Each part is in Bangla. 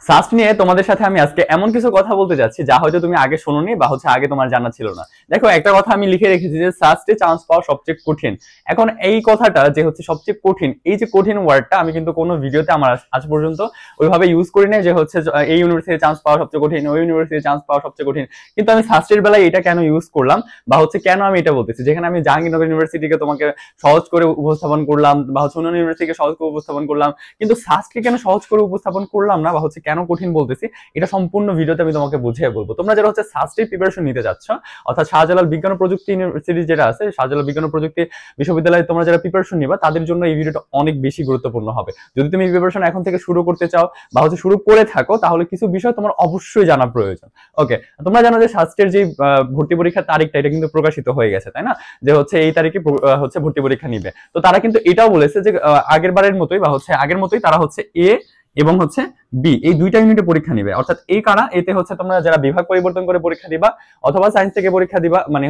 সাস্ট নিয়ে তোমাদের সাথে আমি আজকে এমন কিছু কথা বলতে যাচ্ছি যা হয়তো তুমি আগে শোনোনি বা আগে তোমার জানা ছিল না। দেখো, একটা কথা আমি লিখে রেখেছি যে সাস্টে চান্স পাওয়া সবচেয়ে কঠিন। এখন এই কথাটা যে সবচেয়ে কঠিন, এই যে কঠিন ওয়ার্ডটা আমি কিন্তু কোনো ভিডিওতে আমার আজ পর্যন্ত ওইভাবে ইউজ করি নাই যে এই ইউনিভার্সিটি চান্স পাওয়া সবচেয়ে কঠিন, ওই ইউনিভার্সিটি চান্স পাওয়া সবচেয়ে কঠিন। কিন্তু আমি সাস্টের বেলায় এটা কেন ইউজ করলাম বা কেন আমি এটা বলতেছি, যেখানে আমি জাহাঙ্গীরনগর ইউনিভার্সিটিকে তোমাকে সহজ করে উপস্থাপন করলাম বা অন্যান্য ইউনিভার্সিটিকে সহজ করে উপস্থাপন করলাম, কিন্তু সাস্টকে কেন সহজ করে উপস্থাপন করলাম না বা কেন কঠিন বলতেছি, এটা সম্পূর্ণ ভিডিওতে আমি তোমাকে বুঝিয়ে বলবো। তোমরা যারা সাস্টের প্রিপারেশন নিতে যাচ্ছ, অর্থাৎ শাহজালাল বিজ্ঞান ও প্রযুক্তি ইউনিভার্সিটি যেটা আছে, শাহজালাল বিজ্ঞান ও প্রযুক্তি বিশ্ববিদ্যালয়ে তোমরা যারা প্রিপারেশন নিবা তাদের জন্য এই ভিডিওটা অনেক বেশি গুরুত্বপূর্ণ হবে। যদি তুমি প্রিপারেশন এখন থেকে শুরু করতে চাও বা শুরু করে থাকো, তাহলে কিছু বিষয় তোমার অবশ্যই জানা প্রয়োজন। ওকে, তোমরা জানো যে শাস্ত্রের যে ভর্তি পরীক্ষার তারিখটা এটা কিন্তু প্রকাশিত হয়ে গেছে, তাই না? যে এই তারিখে ভর্তি পরীক্ষা নিবে। তো তারা কিন্তু এটাও বলেছে যে আগের বারের মতোই বা আগের মতোই তারা এ এবং বি এই দুইটা ইউনিটে পরীক্ষা নিবে। অর্থাৎ এই কারা এতে তোমরা যারা বিভাগ পরিবর্তন করে পরীক্ষা দিবা, অথবা সায়েন্স থেকে পরীক্ষা দিবা, মানে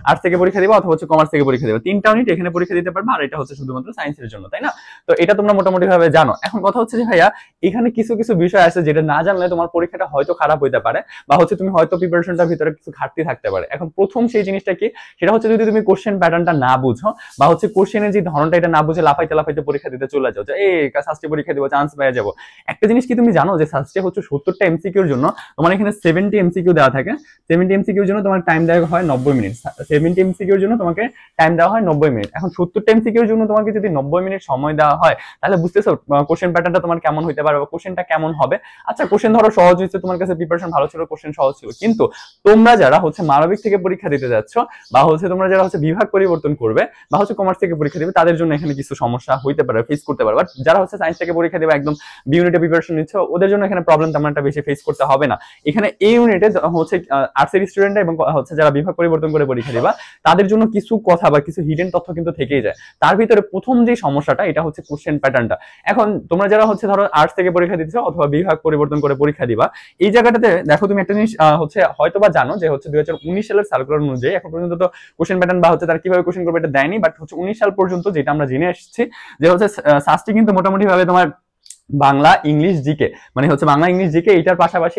আর্টস থেকে পরীক্ষা দিবা, অথবা কমার্স থেকে পরীক্ষা দিবা, তিনটা ইউনিট এখানে পরীক্ষা দিতে পারবে। আর এটা শুধুমাত্র সায়েন্সের জন্য, তাই না? তো এটা তোমরা মোটামুটি ভাবে জানো। এখন কথা যে ভাইয়া, এখানে কিছু কিছু বিষয় আছে যেটা না জানলে তোমার পরীক্ষাটা হয়তো খারাপ হইতে পারে বা তুমি হয়তো প্রিপারেশনটার ভিতরে কিছু ঘাটতি থাকতে পারে। এখন প্রথম সেই জিনিসটা কি, সেটা যদি তুমি কোশ্চেন প্যাটার্নটা না বুঝো বা কোশ্চেনের যে ধরনটা এটা না বুঝে লাফাইতে লাফাইতে পরীক্ষা দিতে চলে যাও যে এই সাস্টে পরীক্ষা দিব, চান্স পেয়ে যাবো। একটা জিনিস কি তুমি জানো যে সাস্টে 70টা এমসিকিউর জন্য তোমার এখানে 70 এমসিকিউ দেওয়া থাকে। 70 এমসিকিউর জন্য তোমার টাইম দেওয়া হয় 90 মিনিট। 70 এমসিকিউর জন্য তোমাকে টাইম দেওয়া হয় 90 মিনিট। এখন 70টা এমসিকিউর জন্য তোমাকে যদি 90 মিনিট সময় দেওয়া হয়, তাহলে বুঝতেছো কোশ্চেন প্যাটার্নটা তোমার কেমন হইতে পারে বা কোশ্চেনটা কেমন হবে। আচ্ছা, কোশ্চেন ধরো সহজ হয়েছে, তোমার কাছে প্রিপারেশন ভালো ছিল, কোশ্চেন সহজ ছিল, কিন্তু তোমরা যারা মানবিক থেকে পরীক্ষা দিতে যাচ্ছ বা তোমরা যারা বিভাগ পরিবর্তন করবে বা কমার্স থেকে পরীক্ষা দিবে, তাদের জন্য এখানে কিছু সমস্যা হইতে পারে, ফেস করতে পারে। বাট যারা সায়েন্স থেকে পরীক্ষা দিবে, একদম বি ইউনিটে প্রিপারেশন নিচ্ছ, ওদের জন্য এখানে প্রবলেম তেমন একটা বেশি ফেস করতে হবে না। এখানে এই ইউনিটে আর্টসের স্টুডেন্ট এবং যারা বিভাগ পরিবর্তন করে পরীক্ষা দিবা, তাদের জন্য কিছু কথা বা কিছু হিডেন তথ্য কিন্তু থেকেই যায়। তার ভিতরে প্রথম যে সমস্যাটা, এটা কোশ্চেন প্যাটার্নটা। এখন তোমরা যারা ধরো আর্টস থেকে পরীক্ষা দিচ্ছ অথবা বিভাগ পরিবর্তন করে পরীক্ষা দিবা, এই জায়গাটাতে দেখো তুমি একটা জিনিস হয়তো বা জানো যে 2019 সালের সার্কুলার অনুযায়ী এখন পর্যন্ত তো কোশ্চেন প্যাটার্ন বা তারা কিভাবে কোশ্চেন করবে এটা দেয়নি। বাট 19 সাল পর্যন্ত যেটা আমরা জেনে আসছি যে সাস্টে কিন্তু মোটামুটি ভাবে তোমার বাংলা ইংলিশ জিকে, মানে বাংলা ইংলিশ জিকে, এটার পাশাপাশি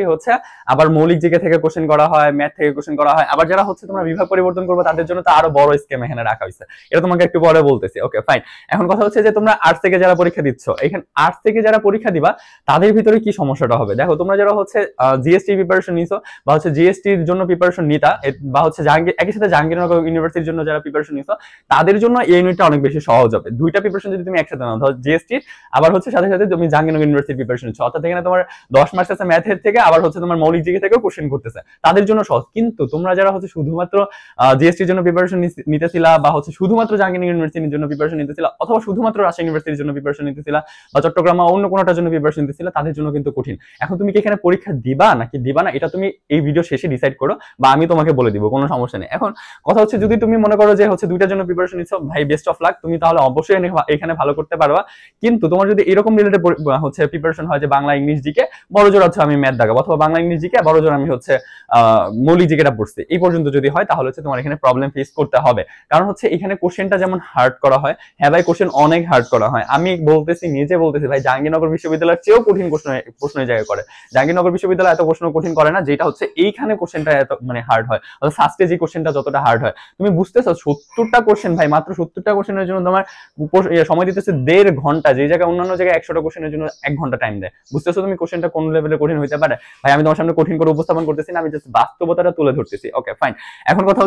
আবার মৌলিক জিকে থেকে কোশ্চেন করা হয়, ম্যাথ থেকে কোশ্চেন করা হয়। আবার যারা তোমরা বিভাগ পরিবর্তন করবে তাদের জন্য তো আরো বড় স্কেম এখানে রাখা হয়েছে, এটা তোমাকে একটু পরে বলতেছি। ওকে ফাইন। এখন কথা যে তোমরা আর্টস থেকে যারা পরীক্ষা দিচ্ছ, এখানে আর্টস থেকে যারা পরীক্ষা দিবা তাদের ভিতরে কি সমস্যাটা হবে। দেখো, তোমরা যারা জিএসটি প্রিপারেশন নিছো বা জিএসটির জন্য প্রিপারেশন নিতা বা একই সাথে জাহাঙ্গীরনগর ইউনিভার্সিটির জন্য যারা প্রিপারেশন নিছো, তাদের জন্য এই ইউনিটটা অনেক বেশি সহজ হবে। দুইটা প্রিপারেশন যদি তুমি একসাথে নাও, ধরো জিএসটি আবার সাথে সাথে তুমি জাহাঙ্গীরনগর ইউনিভার্সিটি প্রিপারেশন নিচ্ছ, অর্থাৎ এখানে তোমার 10 মার্কস আছে ম্যাথের থেকে, আবার তোমার মৌলিক জিকে থেকেও কোশ্চেন করতেছে, তাদের জন্য সহজ। কিন্তু তোমরা যারা শুধুমাত্র জিএসটির জন্য প্রিপারেশন নিতেছিলা বা শুধুমাত্র জাহাঙ্গীরনগর ইউনিভার্সিটির জন্য প্রিপারেশন নিতেছিলা, অথবা শুধুমাত্র রাজশাহী ইউনিভার্সিটির জন্য প্রিপারেশন নিতেছিলা বা চট্টগ্রাম বা অন্য কোনোটার জন্য প্রিপারেশন নিতেছিলা, তাদের জন্য কিন্তু কঠিন। এখন তুমি কি এখানে পরীক্ষা দিবা নাকি দিবা না, এটা তুমি এই ভিডিও শেষে ডিসাইড করো বা আমি তোমাকে বলে দিব, কোনো সমস্যা নেই। এখন কথা যদি তুমি মনে করো যে দুইটার জন্য প্রিপারেশন নিচ্ছ, ভাই বেস্ট অফ লাক, তুমি তাহলে অবশ্যই এখানে ভালো করতে পারবা। কিন্তু তোমার যদি এরকম রিলেটেড প্রিপারেশন হয় যে বাংলা ইংলিশ জিকে বড় জোর আমি ম্যাথ দাগাবো, অথবা বাংলা ইংলিশ জিকে বড় জোর আমি মৌলিক জিকেটা পড়ছি, এই পর্যন্ত যদি হয়, তাহলে তোমার এখানে প্রবলেম ফেস করতে হবে। কারণ এখানে কোশ্চেনটা যেমন হার্ড করা হয়, হ্যাঁ ভাই কোশ্চেন অনেক হার্ড করা হয়। আমি নিজে বলতেছি ভাই, জাহাঙ্গীরনগর বিশ্ববিদ্যালয়ের চেয়েও কঠিন প্রশ্ন এই জায়গায় করে। জাহাঙ্গীরনগর বিশ্ববিদ্যালয় এত প্রশ্ন কঠিন করে না, যেটা এইখানে কোশ্চেনটা এত হার্ড হয়। সাস্টে যে কোশ্চেনটা যতটা হার্ড হয়, তুমি বুঝতেছো 70টা কোশ্চেন ভাই, মাত্র 70টা কোশ্চেনের জন্য তোমার সময় দিতেছে 1.5 ঘন্টা, যে জায়গায় অন্যান্য জায়গায় 100টা কোশ্চেনের জন্য 1 ঘন্টা টাইম দেয়। বুঝতেছো তুমি কোশ্চেনটা কোন লেভেলে কঠিন হইতে পারে? ভাই আমি তোমার সামনে কঠিন করে উপস্থাপন করতেছি না, আমি জাস্ট বাস্তবতাটা তুলে ধরতেছি। Okay fine. এখন কথা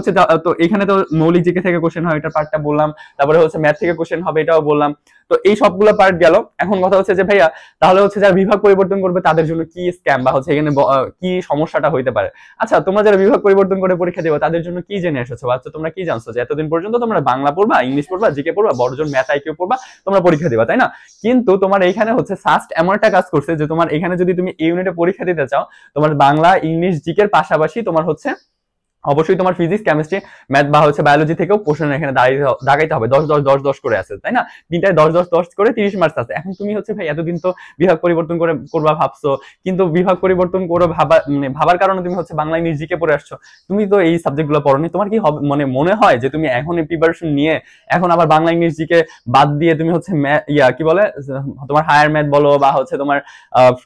তো এখানে তো মৌলিক জিকে থেকে কোশ্চেন হয়, এটা পার্টটা বললাম। তারপরে ম্যাথ থেকে কোশ্চেন হবে, এটাও বললাম। তো এই সবগুলো পার্ট গেল। এখন কথা যে ভাইয়া, তাহলে যারা বিভাগ পরিবর্তন করবে তাদের জন্য কি স্ক্যাম বা এখানে কি সমস্যাটা হইতে পারে। আচ্ছা, তোমরা যারা বিভাগ পরিবর্তন করে পরীক্ষা দেবে তাদের জন্য কি জেনে এসেছো? আচ্ছা, তোমরা কি জানছো যে এতদিন পর্যন্ত তোমরা বাংলা পড়বা, ইংলিশ পড়বা, জিকে পড়বা, বড়জন ম্যাথ আইকিউ পড়বা, তোমরা পরীক্ষা দিবা, তাই না? কিন্তু তোমার এইখানে সাস্ট এমন একটা কাজ করছে যে তোমার এখানে যদি তুমি এই ইউনিটে পরীক্ষা দিতে চাও, তোমার বাংলা ইংলিশ জিকের পাশাপাশি তোমার অবশ্যই তোমার ফিজিক্স, কেমিস্ট্রি, ম্যাথ বা হচ্ছে বায়োলজি থেকেও কোশ্চেন এখানে দাগাইতে হবে। 10 10 10 10 করে আছে, তাই না? তিনটায় 10 10 10 করে 30 মার্কস আছে। এখন তুমি হচ্ছে ভাই এতদিন তো বিভাগ পরিবর্তন করবা ভাবছো, কিন্তু বিভাগ পরিবর্তন করে ভাবার কারণে তুমি হচ্ছে বাংলা ইংলিশ জিকে পড়ে আসছো। তুমি তো এই সাবজেক্টগুলো পড়োনি। তোমার কি হবে মানে মনে হয় যে তুমি এখন এই প্রিপারেশন নিয়ে এখন আবার বাংলা ইংলিশ জিকে বাদ দিয়ে তুমি হচ্ছে কি বলে তোমার হায়ার ম্যাথ বলো বা হচ্ছে তোমার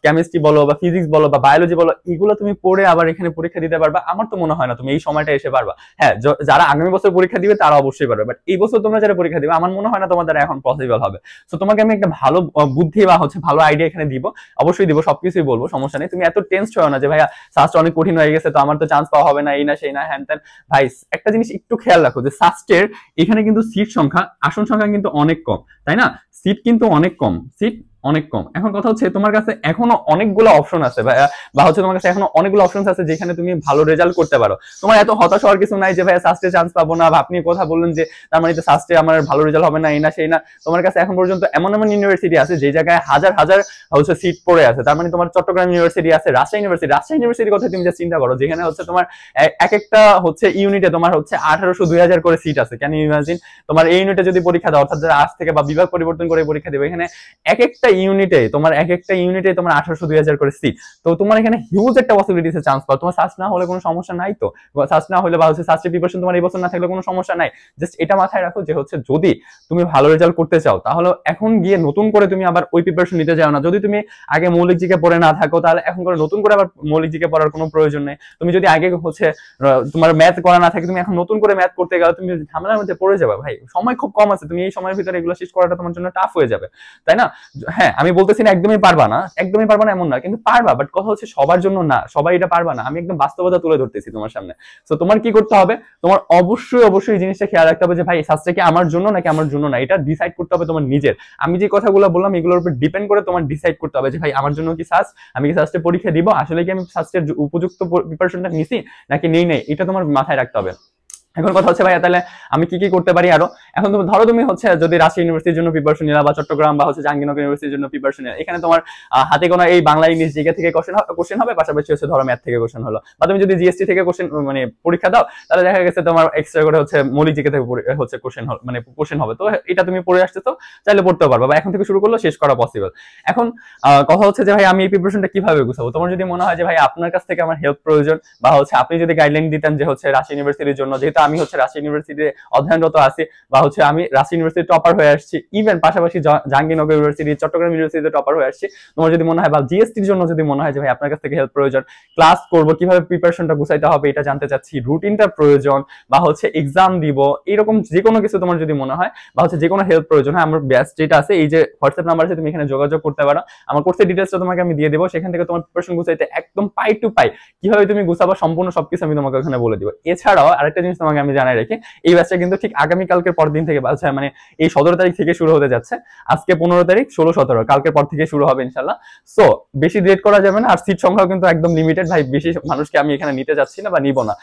কেমিস্ট্রি বলো বা ফিজিক্স বলো বা বায়োলজি বলো, এগুলো তুমি পড়ে আবার এখানে পরীক্ষা দিতে পারবা? আমার তো মনে হয় না তুমি এই সময়টা এসে পারবা। হ্যাঁ, যারা আগামী বছর পরীক্ষা দিবে তারা অবশ্যই পারবে, বাট এই বছর তোমরা যারা পরীক্ষা দিবে আমার মনে হয় না তোমার দ্বারা এখন পসিবল হবে। তো তোমাকে আমি একটা ভালো বুদ্ধি বা হচ্ছে ভালো আইডিয়া এখানে দিব, অবশ্যই দিব, সবকিছুই বলবো, সমস্যা নেই। তুমি এত টেন্সড হও না যে ভাইয়া সাস্ট অনেক কঠিন হয়ে গেছে তো আমার তো চান্স পাওয়া হবে না, এই না সেই না হ্যান ত্যান। ভাই একটা জিনিস একটু খেয়াল রাখো যে সাস্টের এখানে কিন্তু সিট সংখ্যা, আসন সংখ্যা কিন্তু অনেক কম, তাই না? সিট কিন্তু অনেক কম, সিট অনেক কম। এখন কথা হচ্ছে তোমার কাছে এখনো অনেকগুলো অপশন আছে বা হচ্ছে তোমার কাছে এখনো অনেকগুলো অপশন আছে যেখানে তুমি ভালো রেজাল্ট করতে পারো। তোমার এত হতাশ হওয়ার কিছু নাই যে ভাই সাস্টে চান্স পাবো না, বা আপনি কথা বললেন যে তার মানে সাস্টে আমার ভালো রেজাল্ট হবে না, এই না সেই না। তোমার কাছে এখন পর্যন্ত এমন এমন ইউনিভার্সিটি আছে যে জায়গায় হাজার হাজার হচ্ছে সিট পড়ে আছে। তার মানে তোমার চট্টগ্রাম ইউনিভার্সিটি আছে, রাজশাহী ইউনিভার্সিটির কথা তুমি যা চিন্তা করো, যেখানে হচ্ছে তোমার এক একটা হচ্ছে ইউনিটে তোমার হচ্ছে 1800 2000 করে সিট আছে। Can you imagine? তোমার এই ইউনিটে যদি পরীক্ষা দাও, অর্থাৎ যারা আজ থেকে বা বিভাগ পরিবর্তন করে পরীক্ষা দেবে, এখানে এক একটা ইউনিটে তোমার 1800 2000 করে সিট। তো তোমার এখানে হিউজ একটা পসিবিলিটিসে চান্স পাও। তোমার সার্চ না হলে কোনো সমস্যা নাই, তো সার্চ না হলে বা হচ্ছে সার্চের প্রিপারেশন তোমার এই বছর না থাকলে কোনো সমস্যা নাই। জাস্ট এটা মাথায় রাখো যে হচ্ছে যদি তুমি ভালো রেজাল্ট করতে চাও তাহলে এখন গিয়ে নতুন করে তুমি আবার ওই প্রিপারেশন নিতে যাও না। যদি তুমি আগে মৌলিক জিকে পড়ে না থাকো তাহলে এখন করে নতুন করে আবার মৌলিক জিকে পড়ার কোনো প্রয়োজন নেই। তুমি যদি আগে হচ্ছে তোমার ম্যাথ করা না থাকে, তুমি এখন নতুন করে ম্যাথ করতে গেলে তুমি ঝামেলার মধ্যে পড়ে যাবে। ভাই সময় খুব কম আছে, তুমি এই সময়ের ভিতরে এগুলো শেষ করাটা তোমার জন্য টাফ হয়ে যাবে, তাই না? হ্যাঁ, আমি বলতেছি না একদমই পারবা না, একদমই পারবা না এমন না, কিন্তু পারবা। বাট কথা হচ্ছে সবার জন্য না, সবাই এটা পারবা না। আমি একদম বাস্তবতা তুলে ধরতেছি তোমার সামনে। তো তোমার কি করতে হবে? তোমার অবশ্যই অবশ্যই এই জিনিসটা খেয়াল রাখতে হবে যে ভাই সাস্টে কি আমার জন্য নাকি আমার জন্য না, এটা ডিসাইড করতে হবে তোমার নিজের। আমি যে কথাগুলো বললাম এগুলোর উপর ডিপেন্ড করে তোমার ডিসাইড করতে হবে যে ভাই আমার জন্য কি সাস্ট, আমি কি সাস্টে পরীক্ষা দিব, আসলে কি আমি সাস্টের উপযুক্ত প্রিপারেশনটা নিছি নাকি নেই নাই, এটা তোমার মাথায় রাখতে হবে। এখন কথা হচ্ছে ভাইয়া তাহলে আমি কি কি করতে পারি আরো? এখন তুমি ধরো তুমি হচ্ছে যদি রাজশাহী ইউনিভার্সিটির জন্য প্রিপারেশন নিলা বা চট্টগ্রাম বা হচ্ছে জাহাঙ্গীরনগর ইউনিভার্সিটির জন্য প্রিপারেশন নিলা, এখানে তোমার হাতে গোনা এই বাংলা ইংলিশ জিকে থেকে কোশ্চেন হবে, পাশাপাশি হচ্ছে ধরো ম্যাথ থেকে কোশ্চেন হলো, বা তুমি যদি জিএসটি থেকে কোশ্চেন মানে পরীক্ষা দাও তাহলে দেখা গেছে তোমার এক্সট্রা করে হচ্ছে মৌলিক জিকে থেকে হচ্ছে কোশ্চেন হবে। তো এটা তুমি পড়ে আসতেছো, চাইলে পড়তেও পারবা, বা এখন থেকে শুরু করলে শেষ করা পসিবল। এখন কথা হচ্ছে যে ভাই আমি এই প্রিপারেশনটা কিভাবে গুছাবো? তোমার যদি মনে হয় যে ভাই আপনার কাছ থেকে আমার হেল্প প্রয়োজন, বা হচ্ছে আপনি যদি গাইডলাইন দিতেন যে হচ্ছে রাজশাহী ইউনিভার্সিটির জন্য, যেহেতু আমি হচ্ছে রাজশাহী ইউনিভার্সিটিতে অধ্যয়নরত আছি, বা হচ্ছে আমি রাজশাহী ইউনিভার্সিটি টপার হয়ে আসছি, ইভেন পাশাপাশি জাহাঙ্গীরনগর ইউনিভার্সিটি, চট্টগ্রাম ইউনিভার্সিটিতে টপার হয়ে আসছি। তোমার যদি মনে হয় বা জিএসটির জন্য যদি মনে হয় যে ভাই আপনার কাছ থেকে হেল্প প্রয়োজন, ক্লাস করবো, কিভাবে প্রিপারেশনটা গুছাইতে হবে এটা জানতে চাচ্ছি, রুটিনটা প্রয়োজন, বা হচ্ছে এক্সাম দিব, এরকম যে কোনো কিছু তোমার যদি মনে হয়, বা হচ্ছে যে কোনো হেল্প প্রয়োজন, হয় আমার ব্যাচ যেটা আছে, এই যে হোয়াটসঅ্যাপ নাম্বার আছে, তুমি এখানে যোগাযোগ করতে পারো। আমার কোর্সের ডিটেলসটা তোমাকে আমি দিয়ে দেবো, সেখান থেকে তোমার প্রিপারেশন গুছাইতে একদম পাই টু পাই কিভাবে তুমি গুছাবো সম্পূর্ণ সবকিছু আমি তোমাকে ওখানে বলে দিব। এছাড়াও আরেকটা জিনিস তোমাকে আমি জানাই রাখি, এই ব্যাচটা কিন্তু ঠিক আগামীকালকের পর দিন থেকে, মানে এই 17 তারিখ থেকে শুরু হতে যাচ্ছে। আজকে 15 তারিখ, 16 17 কালকের পর থেকে শুরু হবে ইনশাল্লাহ। সো বেশি লেট করা যাবে না, আর সিট সংখ্যা কিন্তু একদম লিমিটেড ভাই, বেশি মানুষকে আমি এখানে নিতে যাচ্ছি না বা নিব না।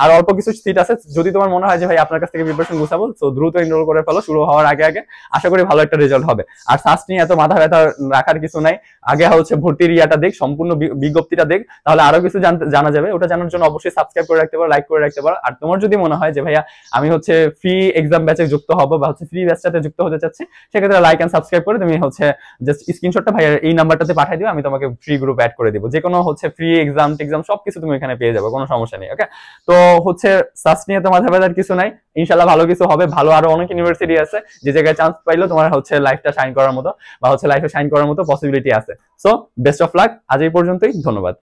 আর অল্প কিছু সিট আছে। যদি তোমার মনে হয় যে ভাই আপনার কাছ থেকে প্রিপারেশন গুছাবো, সো দ্রুত এনরোল করে ফেলো শুরু হওয়ার আগে আগে, আশা করি ভালো একটা রেজাল্ট হবে। আর সাস্ট নিয়ে এত মাথা ব্যথা রাখার কিছু নাই, আগে হচ্ছে ভর্তির ইয়াটা দেখ, সম্পূর্ণ বিজ্ঞপ্তিটা দেখ, তাহলে আরো কিছু জানা যাবে। ওটা জানার জন্য অবশ্যই সাবস্ক্রাইব করে রাখতে পারো, লাইক করে রাখতে পারো। আর তোমার যদি মনে হয় যে ভাইয়া আমি হচ্ছে ফ্রি এক্সাম ব্যাচে যুক্ত হবো বা হচ্ছে ফ্রি ব্যাচটাতে যুক্ত হতে চাচ্ছি, সেক্ষেত্রে লাইক এন্ড সাবস্ক্রাইব করে তুমি হচ্ছে জাস্ট স্ক্রিনশটটা ভাইয়ার এই নাম্বারটাতে পাঠিয়ে দিও, আমি তোমাকে ফ্রি গ্রুপ অ্যাড করে দিব। যে কোনো হচ্ছে ফ্রি এক্সাম সবকিছু তুমি এখানে পেয়ে যাবে, কোনো সমস্যা নেই। ওকে, তো হচ্ছে সাস্ট নিয়ে তো মাথা ব্যথার কিছু নাই, ইনশাল্লাহ ভালো কিছু হবে। ভালো আরো অনেক ইউনিভার্সিটি আছে যে জায়গায় চান্স পাইলো তোমার হচ্ছে লাইফটা শাইন করার মতো, বা হচ্ছে লাইফে শাইন করার মতো পসিবিলিটি আছে। সো বেস্ট অফ লাক, আজ এই পর্যন্তই, ধন্যবাদ।